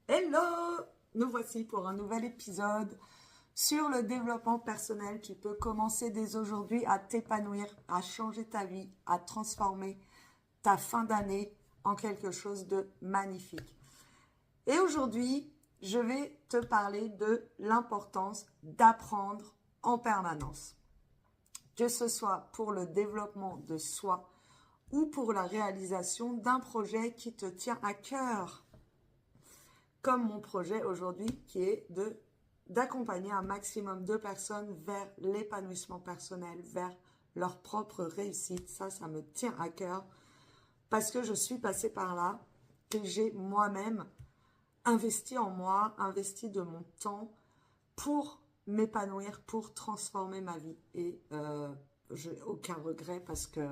Hello! Nous voici pour un nouvel épisode sur le développement personnel. Tu peux commencer dès aujourd'hui à t'épanouir, à changer ta vie, à transformer ta fin d'année en quelque chose de magnifique. Et aujourd'hui, je vais te parler de l'importance d'apprendre en permanence. Que ce soit pour le développement de soi ou pour la réalisation d'un projet qui te tient à cœur. Comme mon projet aujourd'hui qui est d'accompagner un maximum de personnes vers l'épanouissement personnel, vers leur propre réussite. Ça me tient à cœur parce que je suis passée par là, que j'ai moi-même investi en moi, investi de mon temps pour m'épanouir, pour transformer ma vie. Et j'ai aucun regret parce que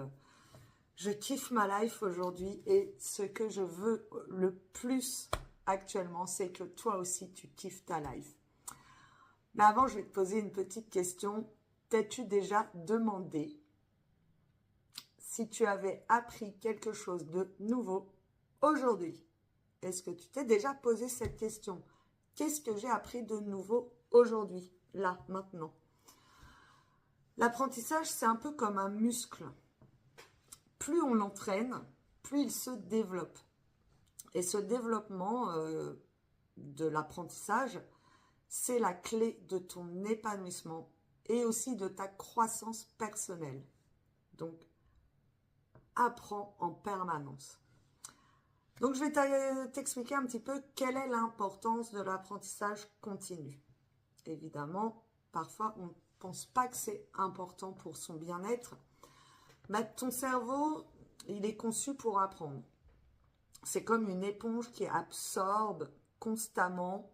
je kiffe ma life aujourd'hui et ce que je veux le plus actuellement, c'est que toi aussi, tu kiffes ta life. Mais avant, je vais te poser une petite question. T'es-tu déjà demandé si tu avais appris quelque chose de nouveau aujourd'hui? Est-ce que tu t'es déjà posé cette question? Qu'est-ce que j'ai appris de nouveau aujourd'hui, là, maintenant? L'apprentissage, c'est un peu comme un muscle. Plus on l'entraîne, plus il se développe. Et ce développement de l'apprentissage, c'est la clé de ton épanouissement et aussi de ta croissance personnelle. Donc, apprends en permanence. Donc, je vais t'expliquer un petit peu quelle est l'importance de l'apprentissage continu. Évidemment, parfois, on ne pense pas que c'est important pour son bien-être. Mais ton cerveau, il est conçu pour apprendre. C'est comme une éponge qui absorbe constamment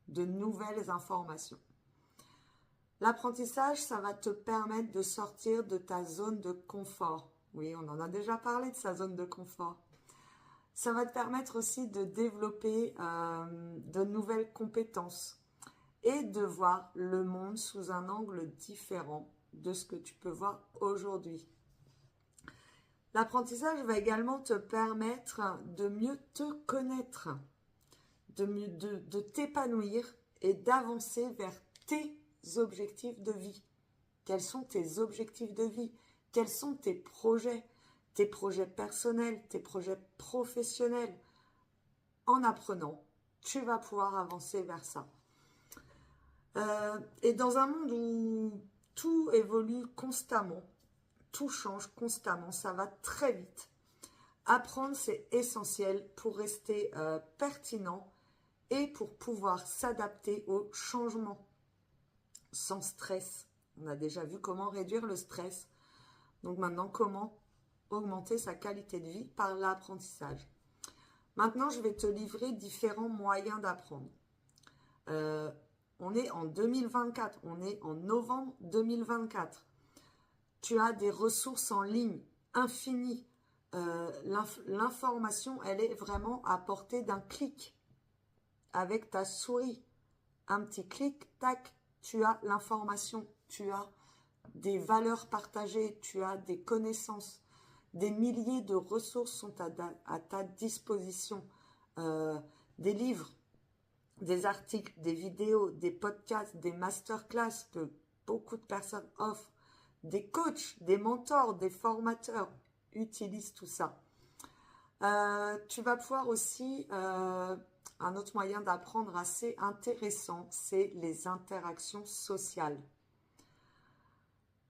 de nouvelles informations. L'apprentissage, ça va te permettre de sortir de ta zone de confort. Oui, on en a déjà parlé de sa zone de confort. Ça va te permettre aussi de développer de nouvelles compétences et de voir le monde sous un angle différent de ce que tu peux voir aujourd'hui. L'apprentissage va également te permettre de mieux te connaître, de t'épanouir et d'avancer vers tes objectifs de vie. Quels sont tes objectifs de vie? Quels sont tes projets personnels, tes projets professionnels? En apprenant, tu vas pouvoir avancer vers ça. Et dans un monde où tout évolue constamment, tout change constamment, ça va très vite. Apprendre, c'est essentiel pour rester pertinent et pour pouvoir s'adapter aux changements sans stress. On a déjà vu comment réduire le stress. Donc maintenant, comment augmenter sa qualité de vie par l'apprentissage. Maintenant, je vais te livrer différents moyens d'apprendre. On est en 2024, on est en novembre 2024. Tu as des ressources en ligne infinies. L'information, elle est vraiment à portée d'un clic. Avec ta souris, un petit clic, tac, tu as l'information, tu as des valeurs partagées, tu as des connaissances. Des milliers de ressources sont à ta disposition. Des livres, des articles, des vidéos, des podcasts, des masterclass que beaucoup de personnes offrent. Des coachs, des mentors, des formateurs utilisent tout ça. Tu vas pouvoir aussi, un autre moyen d'apprendre assez intéressant, c'est les interactions sociales.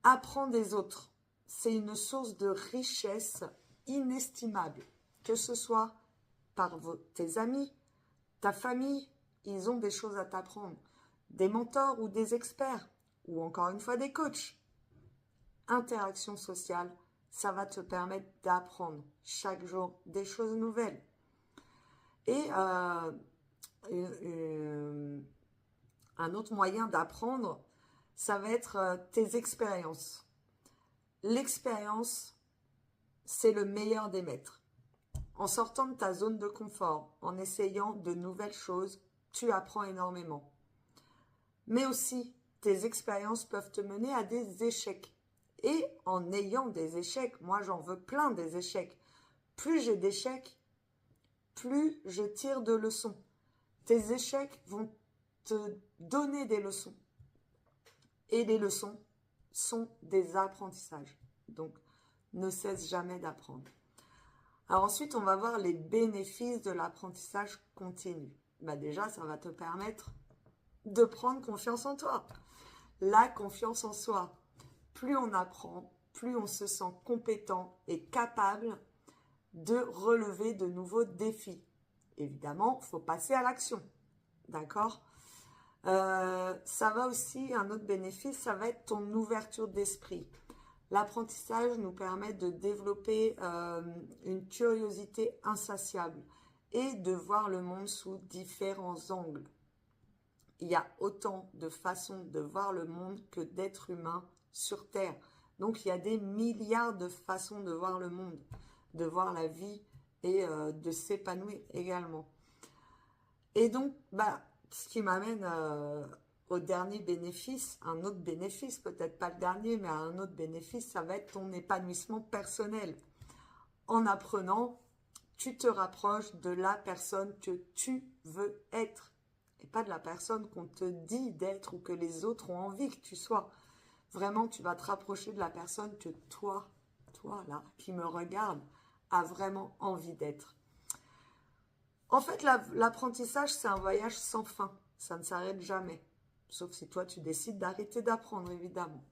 Apprends des autres. C'est une source de richesse inestimable. Que ce soit par tes amis, ta famille, ils ont des choses à t'apprendre. Des mentors ou des experts, ou encore une fois des coachs. Interaction sociale, ça va te permettre d'apprendre chaque jour des choses nouvelles. Et un autre moyen d'apprendre, ça va être tes expériences. L'expérience, c'est le meilleur des maîtres. En sortant de ta zone de confort, en essayant de nouvelles choses, tu apprends énormément. Mais aussi, tes expériences peuvent te mener à des échecs. Et en ayant des échecs, moi j'en veux plein des échecs. Plus j'ai d'échecs, plus je tire de leçons. Tes échecs vont te donner des leçons. Et les leçons sont des apprentissages. Donc, ne cesse jamais d'apprendre. Alors ensuite, on va voir les bénéfices de l'apprentissage continu. Déjà, ça va te permettre de prendre confiance en toi. La confiance en soi. Plus on apprend, plus on se sent compétent et capable de relever de nouveaux défis. Évidemment, il faut passer à l'action. D'accord ? Ça va aussi, un autre bénéfice, ça va être ton ouverture d'esprit. L'apprentissage nous permet de développer une curiosité insatiable et de voir le monde sous différents angles. Il y a autant de façons de voir le monde que d'êtres humains sur Terre. Donc, il y a des milliards de façons de voir le monde, de voir la vie et de s'épanouir également. Et donc, ce qui m'amène au dernier bénéfice, un autre bénéfice, peut-être pas le dernier, mais un autre bénéfice, ça va être ton épanouissement personnel. En apprenant, tu te rapproches de la personne que tu veux être et pas de la personne qu'on te dit d'être ou que les autres ont envie que tu sois. Vraiment, tu vas te rapprocher de la personne que toi là, qui me regarde, a vraiment envie d'être. En fait, l'apprentissage, c'est un voyage sans fin. Ça ne s'arrête jamais. Sauf si toi, tu décides d'arrêter d'apprendre, évidemment.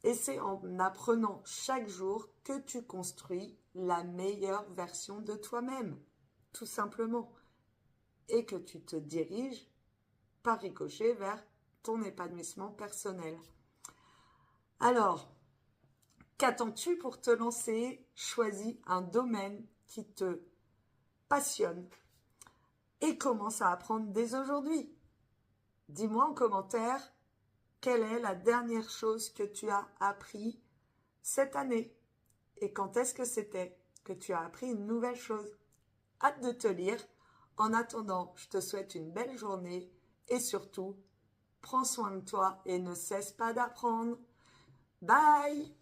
Et c'est en apprenant chaque jour que tu construis la meilleure version de toi-même, tout simplement. Et que tu te diriges par ricochet vers ton épanouissement personnel. Alors, qu'attends-tu pour te lancer? Choisis un domaine qui te passionne et commence à apprendre dès aujourd'hui. Dis-moi en commentaire quelle est la dernière chose que tu as appris cette année et quand est-ce que c'était que tu as appris une nouvelle chose. Hâte de te lire. En attendant, je te souhaite une belle journée et surtout, prends soin de toi et ne cesse pas d'apprendre. Bye!